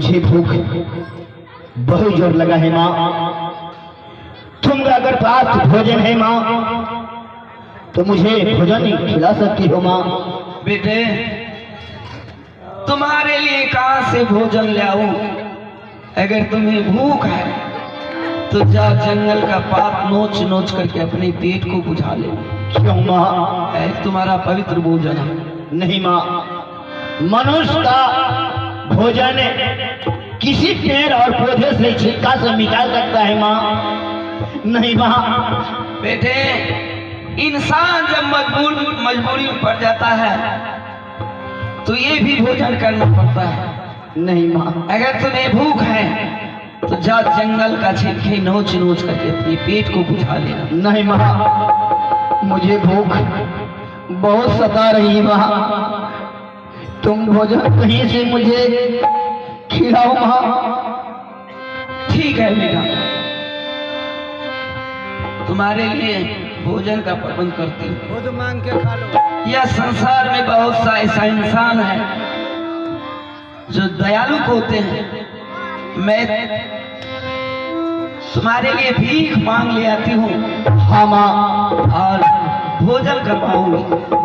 मुझे भूख बहुत जोर लगा है माँ। तुम अगर पास भोजन है माँ तो मुझे भोजन खिला सकती हो माँ। बेटे तुम्हारे लिए कहाँ से भोजन लाऊं? अगर तुम्हें भूख है तो जा जंगल का पात नोच नोच करके अपने पेट को बुझा ले। क्यों माँ? तुम्हारा पवित्र भोजन है। नहीं माँ, मनुष्य का भोजन किसी पेड़ और पौधे से छिलका से निकाल सकता है माँ। नहीं माँ। बेटे इंसान जब मजबूरी में पड़ जाता है तो ये भी भोजन करना पड़ता है। नहीं माँ। अगर तुम्हें भूख है तो जा जंगल का छिलके नोच नोच करके अपने पेट को बुझा लेना। नहीं माँ, मुझे भूख बहुत सता रही है माँ। तुम भोजन कहीं से मुझे खिलाओ माँ। ठीक है बेटा, तुम्हारे लिए भोजन का प्रबंध करती हूँ। खुद मांग के खा लो। यह संसार में बहुत सा ऐसा इंसान है जो दयालु होते हैं। मैं तुम्हारे लिए भीख मांग ले आती हूँ। हाँ माँ, और भोजन करवाऊंगी।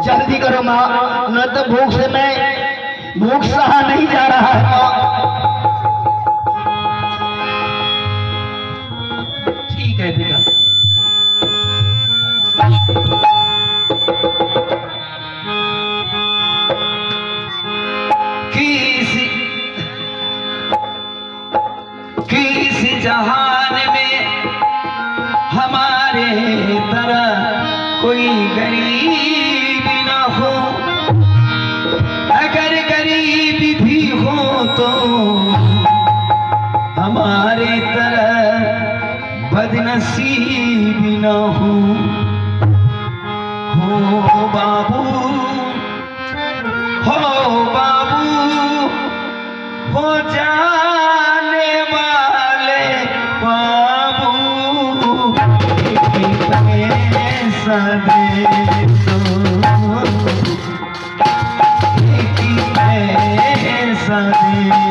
जल्दी करो माँ, न तो भूख से मैं भूख सहा नहीं जा रहा है माँ। ठीक है बेटा। किसी जहान में हमारे तरह कोई गरीब ना हो। अगर गरीब भी हो तो हमारे तरह बदनसीब ना हो। हो बाबू, हो बाबू, हो जाने वाले बाबू, एक पैसा दे दो, एक पैसा दे